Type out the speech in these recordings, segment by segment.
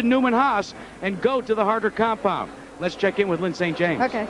Newman Haas and go to the harder compound. Let's check in with Lyn St. James. Okay.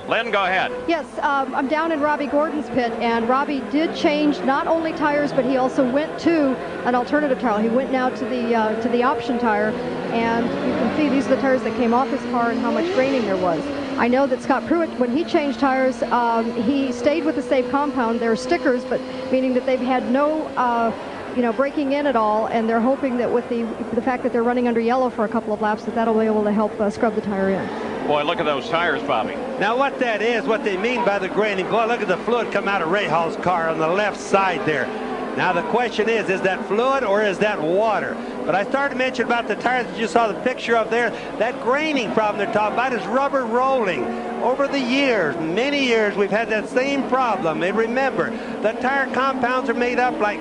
Lynn, go ahead. Yes, I'm down in Robbie Gordon's pit, and Robbie did change not only tires, but he also went to an alternative tire. He went now to the option tire, and you can see these are the tires that came off his car and how much graining there was. I know that Scott Pruitt, when he changed tires, he stayed with the same compound. There are stickers, but meaning that they've had no breaking in at all, and they're hoping that with the fact that they're running under yellow for a couple of laps, that'll be able to help scrub the tire in. Boy, look at those tires, Bobby. Now what that is, what they mean by the graining, boy, look at the fluid come out of Rahal's car on the left side there. Now the question is that fluid or is that water? But I started to mention about the tires that you saw the picture of there. That graining problem they're talking about is rubber rolling. Over the years, many years, we've had that same problem. And remember, the tire compounds are made up like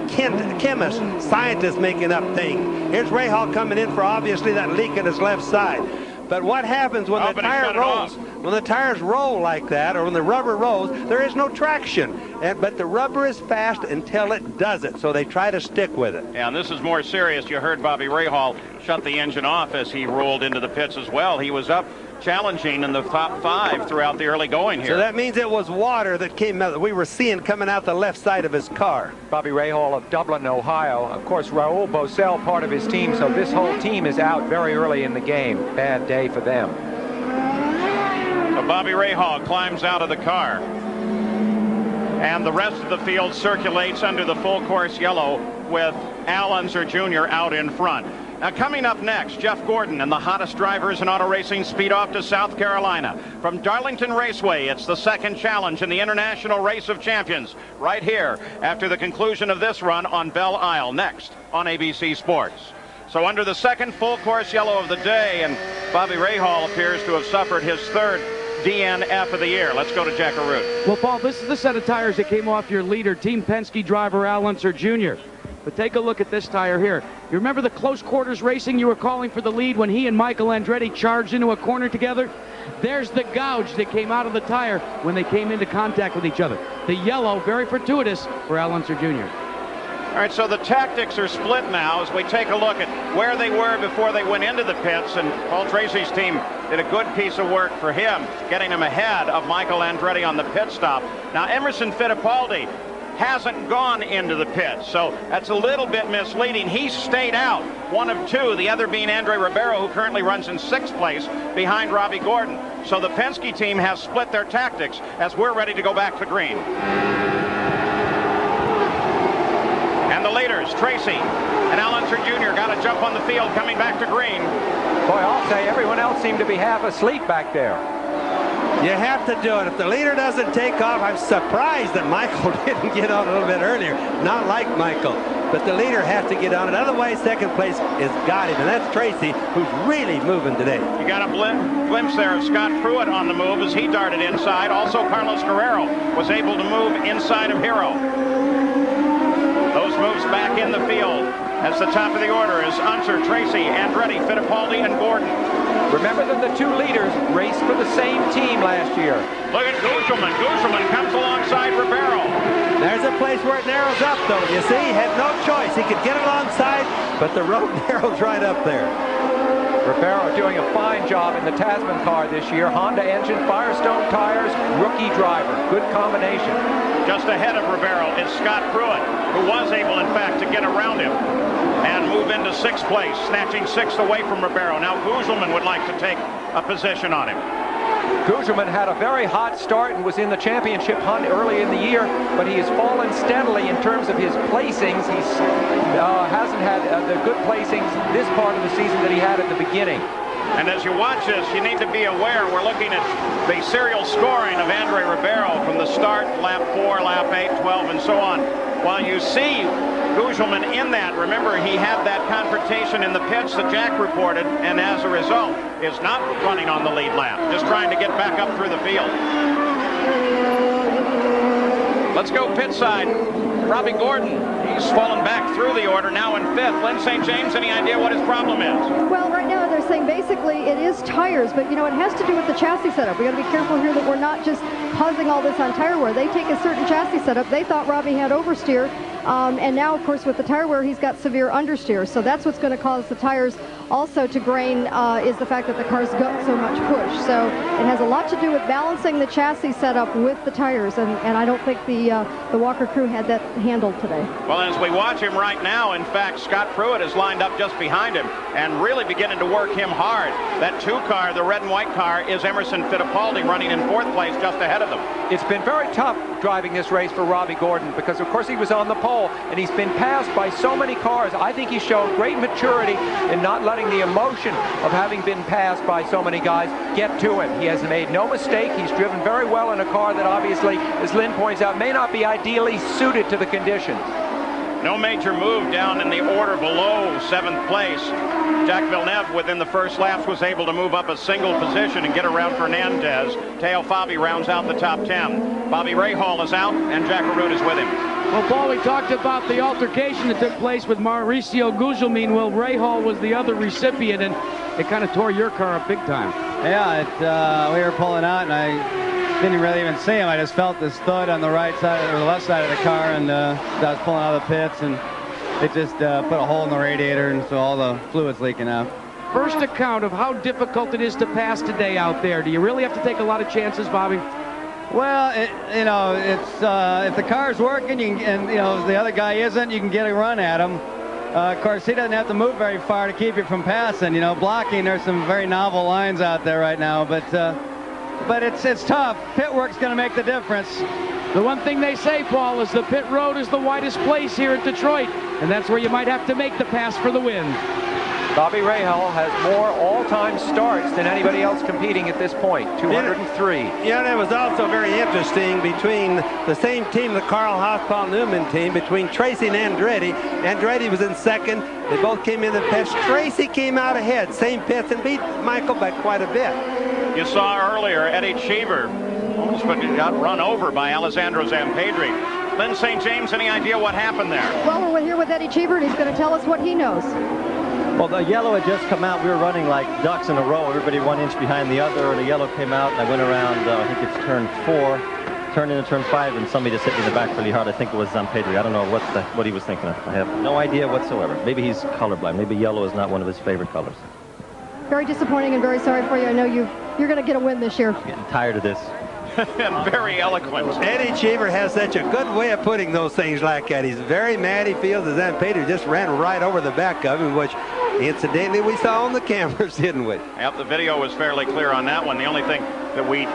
chemists, scientists making up things. Here's Rahal coming in for obviously that leak in his left side. But what happens when the tire rolls? When the tires roll like that, or when the rubber rolls, there is no traction. But the rubber is fast until it doesn't, so they try to stick with it. Yeah, and this is more serious. You heard Bobby Rahal shut the engine off as he rolled into the pits as well. He was up challenging in the top 5 throughout the early going here. So that means it was water that came out, that we were seeing coming out the left side of his car. Bobby Rahal of Dublin, Ohio. Of course, Raul Boesel, part of his team, so this whole team is out very early in the game. Bad day for them. So Bobby Rahal climbs out of the car, and the rest of the field circulates under the full course yellow with Al Unser Jr. out in front. Now coming up next, Jeff Gordon and the hottest drivers in auto racing speed off to South Carolina. From Darlington Raceway, it's the second challenge in the International Race of Champions. Right here after the conclusion of this run on Belle Isle. Next on ABC Sports. So under the second full course yellow of the day, and Bobby Rahal appears to have suffered his third DNF of the year. Let's go to Jack Arute. Well, Paul, this is the set of tires that came off your leader, Team Penske driver Al Unser Jr. But take a look at this tire here. You remember the close quarters racing you were calling for the lead when he and Michael Andretti charged into a corner together? There's the gouge that came out of the tire when they came into contact with each other. The yellow, very fortuitous for Al Unser Jr. All right, so the tactics are split now as we take a look at where they were before they went into the pits, and Paul Tracy's team did a good piece of work for him, getting him ahead of Michael Andretti on the pit stop. Now, Emerson Fittipaldi hasn't gone into the pits, so that's a little bit misleading. He stayed out, one of two, the other being Andre Ribeiro, who currently runs in 6th place behind Robbie Gordon. So the Penske team has split their tactics as we're ready to go back to green. And the leaders, Tracy and Al Unser Jr. got a jump on the field coming back to green. Boy, I'll say everyone else seemed to be half asleep back there. You have to do it. If the leader doesn't take off, I'm surprised that Michael didn't get on a little bit earlier. Not like Michael. But the leader has to get on it. Otherwise, second place has got him. And that's Tracy, who's really moving today. You got a glimpse there of Scott Pruitt on the move as he darted inside. Also, Carlos Guerrero was able to move inside of Hero. Those moves back in the field as the top of the order is Unser, Tracy, Andretti, Fittipaldi, and Gordon. Remember that the two leaders raced for the same team last year. Look at Gugelmin. Gugelmin comes alongside Ribeiro. There's a place where it narrows up, though. You see, he had no choice. He could get alongside, but the road narrows right up there. Ribeiro doing a fine job in the Tasman car this year. Honda engine, Firestone tires, rookie driver. Good combination. Just ahead of Ribeiro is Scott Pruitt, who was able, in fact, to get around him and move into 6th place, snatching 6th away from Ribeiro. Now Gugelmin would like to take a position on him. Gugelmin had a very hot start and was in the championship hunt early in the year, but he has fallen steadily in terms of his placings. He hasn't had the good placings this part of the season that he had at the beginning. And as you watch this, you need to be aware, we're looking at the serial scoring of Andre Ribeiro from the start, lap 4, lap 8, 12, and so on. While you see Gugelmin in that, remember he had that confrontation in the pits that Jack reported, and as a result is not running on the lead lap, just trying to get back up through the field. Let's go pit side. Robbie Gordon, he's fallen back through the order, now in 5th. Lyn St. James, any idea what his problem is? Well, right now they're saying basically it is tires, but you know, it has to do with the chassis setup. We got to be careful here that we're not just causing all this on tire wear. They take a certain chassis setup. They thought Robbie had oversteer, And now, of course, with the tire wear, he's got severe understeer. So that's what's going to cause the tires also to grain, is the fact that the car's got so much push. So it has a lot to do with balancing the chassis setup with the tires, and I don't think the Walker crew had that handled today. Well, as we watch him right now, in fact, Scott Pruitt is lined up just behind him and really beginning to work him hard. That 2 car, the red and white car, is Emerson Fittipaldi running in 4th place just ahead of them. It's been very tough driving this race for Robbie Gordon because, of course, he was on the pole and he's been passed by so many cars. I think he showed great maturity in not letting the emotion of having been passed by so many guys get to him. He has made no mistake. He's driven very well in a car that obviously, as Lynn points out, may not be ideally suited to the conditions. No major move down in the order below 7th place. Jack Villeneuve, within the first laps, was able to move up a single position and get around Fernandez. Teo Fabi rounds out the top 10. Bobby Rahal is out, and Jack Arute is with him. Well, Paul, we talked about the altercation that took place with Mauricio Gugelmin. Well, Rahal was the other recipient, and it kind of tore your car up big time. Yeah, we were pulling out, and I didn't really even see him. I just felt this thud on the right side or the left side of the car, and I was pulling out of the pits, and it just put a hole in the radiator, and so all the fluid's leaking out. First account of how difficult it is to pass today out there. Do you really have to take a lot of chances, Bobby? Well, it's if the car's working, and the other guy isn't, you can get a run at him. Of course, he doesn't have to move very far to keep you from passing. Blocking, there's some very novel lines out there right now, but it's tough. Pit work's going to make the difference. The one thing they say, Paul, is the pit road is the widest place here at Detroit, and that's where you might have to make the pass for the win. Bobby Rahal has more all-time starts than anybody else competing at this point, 203. Yeah, and it was also very interesting between the same team, the Carl Haas Paul Newman team, between Tracy and Andretti. Andretti was in 2nd. They both came in the pits. Tracy came out ahead, same pits, and beat Michael by quite a bit. You saw earlier Eddie Cheever almost got run over by Alessandro Zampedri. Lynn St. James, any idea what happened there? Well, we're here with Eddie Cheever, and he's going to tell us what he knows. Well, the yellow had just come out. We were running like ducks in a row, everybody 1 inch behind the other. The yellow came out, and I went around, I think it's turn 4, turned into turn 5, and somebody just hit me in the back really hard. I think it was Zampedri. I don't know what he was thinking of. I have no idea whatsoever. Maybe he's colorblind. Maybe yellow is not one of his favorite colors. Very disappointing and very sorry for you. I know you're going to get a win this year. I'm getting tired of this. And very eloquent. Eddie Cheever has such a good way of putting those things like that. He's very mad. He feels that Zampedri just ran right over the back of him, which incidentally we saw on the cameras, didn't we? Yep, the video was fairly clear on that one. The only thing that we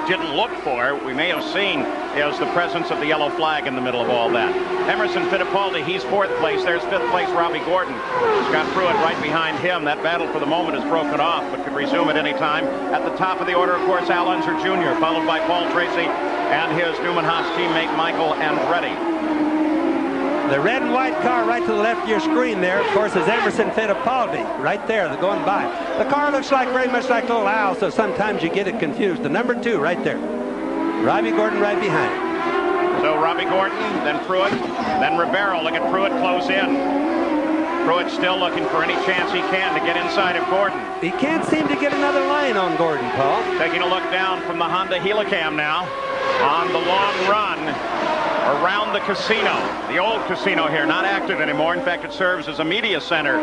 didn't look for, we may have seen, is the presence of the yellow flag in the middle of all that. Emerson Fittipaldi, he's 4th place. There's 5th place Robbie Gordon. Scott Pruitt right behind him. That battle for the moment is broken off, but could resume at any time. At the top of the order, of course, Al Unser Jr., followed by Paul Tracy and his Newman Haas teammate Michael Andretti. The red and white car right to the left of your screen there, of course, is Emerson Fittipaldi. Right there, they're going by. The car looks like very much like Little Al, so sometimes you get it confused. The number 2 right there. Robbie Gordon right behind. So Robbie Gordon, then Pruitt, then Ribeiro. Look at Pruitt close in. Pruitt still looking for any chance he can to get inside of Gordon. He can't seem to get another line on Gordon, Paul. Taking a look down from the Honda Helicam now on the long run around the casino, the old casino here, not active anymore. In fact, it serves as a media center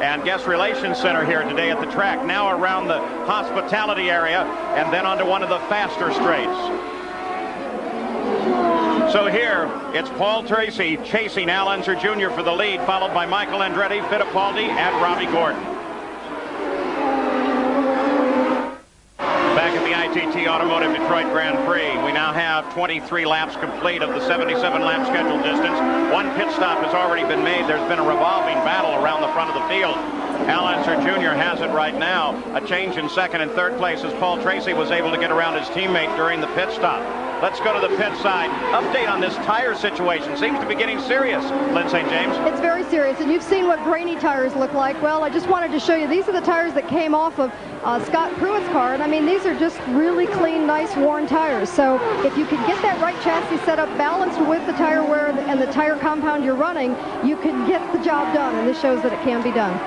and guest relations center here today at the track. Now around the hospitality area and then onto one of the faster straights. So here, it's Paul Tracy chasing Al Unser Jr. for the lead, followed by Michael Andretti, Fittipaldi, and Robbie Gordon. Back at the ITT Automotive Detroit Grand Prix, we now have 23 laps complete of the 77-lap scheduled distance. 1 pit stop has already been made. There's been a revolving battle around the front of the field. Al Unser Jr. has it right now. A change in 2nd and 3rd place as Paul Tracy was able to get around his teammate during the pit stop. Let's go to the pit side. Update on this tire situation. Seems to be getting serious, Lynn St. James. It's very serious, and you've seen what grainy tires look like. Well, I just wanted to show you, these are the tires that came off of Scott Pruitt's car, and I mean, these are just really clean, nice, worn tires. So if you can get that right chassis set up, balanced with the tire wear and the tire compound you're running, you can get the job done, and this shows that it can be done.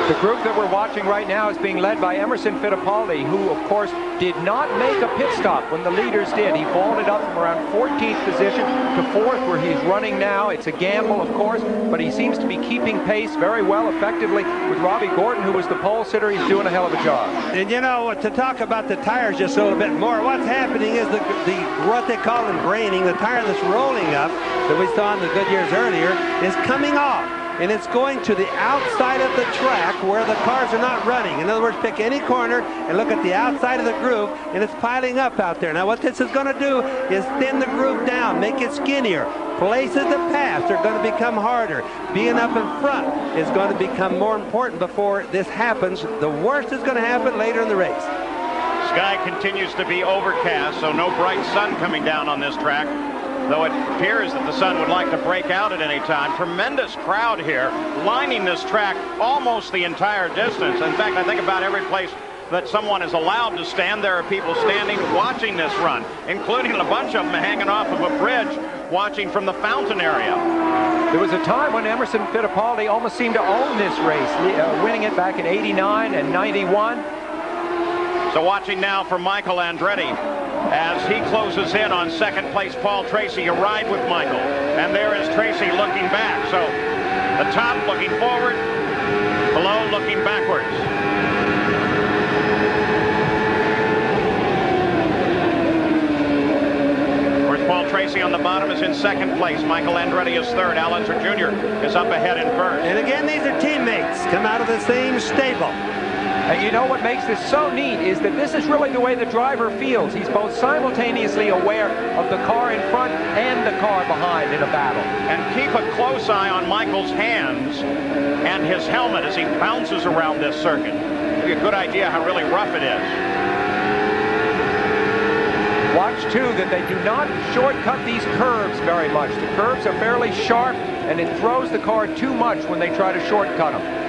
The group that we're watching right now is being led by Emerson Fittipaldi, who, of course, did not make a pit stop when the leaders did. He vaulted up from around 14th position to 4th, where he's running now. It's a gamble, of course, but he seems to be keeping pace very well, effectively, with Robbie Gordon, who was the pole sitter. He's doing a hell of a job. And you know, to talk about the tires just a little bit more, what's happening is what they call graining, the tire that's rolling up that we saw in the Goodyears earlier, is coming off. And it's going to the outside of the track where the cars are not running. In other words, pick any corner and look at the outside of the groove, and it's piling up out there. Now what this is going to do is thin the groove down, make it skinnier. Places to pass are going to become harder. Being up in front is going to become more important before this happens. The worst is going to happen later in the race. Sky continues to be overcast, so no bright sun coming down on this track, though it appears that the sun would like to break out at any time. Tremendous crowd here lining this track almost the entire distance. In fact, I think about every place that someone is allowed to stand, there are people standing watching this run, including a bunch of them hanging off of a bridge watching from the fountain area. There was a time when Emerson Fittipaldi almost seemed to own this race, winning it back in '89 and '91. So watching now for Michael Andretti as he closes in on second place Paul Tracy. A ride with Michael, and there is Tracy looking back. So the top looking forward, below looking backwards. Of course, Paul Tracy on the bottom is in second place. Michael Andretti is third. Al Unser Jr. is up ahead in first. And again, these are teammates, come out of the same stable. And you know what makes this so neat is that this is really the way the driver feels. He's both simultaneously aware of the car in front and the car behind in a battle. And keep a close eye on Michael's hands and his helmet as he bounces around this circuit. Give you a good idea how really rough it is. Watch, too, that they do not shortcut these curves very much. The curves are fairly sharp, and it throws the car too much when they try to shortcut them.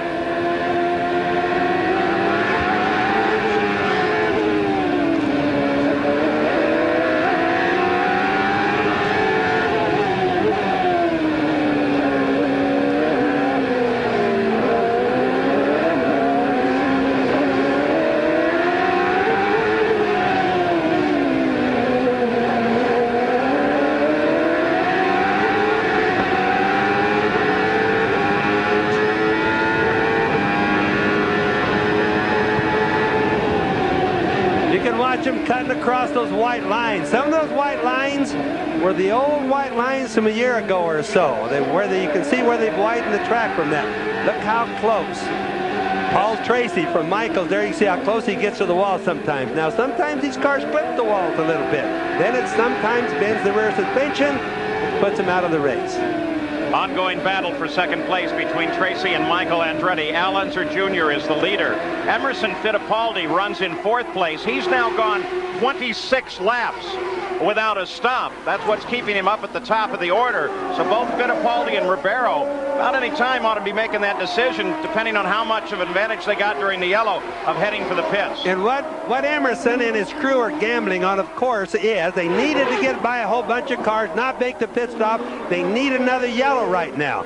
Cutting across those white lines. Some of those white lines were the old white lines from a year ago or so. You can see where they've widened the track from that. Look how close. Paul Tracy from Michaels, there you see how close he gets to the wall sometimes. Now sometimes these cars clip the walls a little bit. Then it sometimes bends the rear suspension and puts them out of the race. Ongoing battle for second place between Tracy and Michael Andretti. Al Unser Jr. is the leader. Emerson Fittipaldi runs in fourth place. He's now gone 26 laps without a stop. That's what's keeping him up at the top of the order. So both Fittipaldi and Ribeiro, about any time, ought to be making that decision, depending on how much of advantage they got during the yellow, of heading for the pits. And what Emerson and his crew are gambling on, of course, is they needed to get by a whole bunch of cars, not make the pit stop. They need another yellow right now.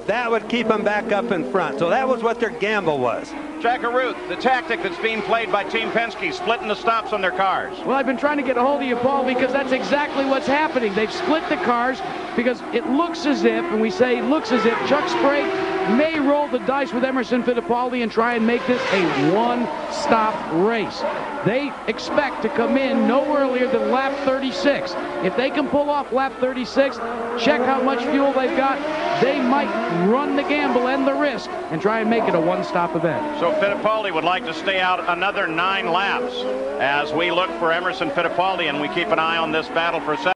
That would keep them back up in front. So that was what their gamble was. Jack Arute, the tactic that's being played by Team Penske, splitting the stops on their cars. Well, I've been trying to get a hold of you, Paul, because that's exactly what's happening. They've split the cars because it looks as if, and we say looks as if, Chuck Sprague may roll the dice with Emerson Fittipaldi and try and make this a one-stop race. They expect to come in no earlier than lap 36. If they can pull off lap 36, check how much fuel they've got, they might run the gamble and the risk and try and make it a one-stop event. So Fittipaldi would like to stay out another 9 laps as we look for Emerson Fittipaldi, and we keep an eye on this battle for second.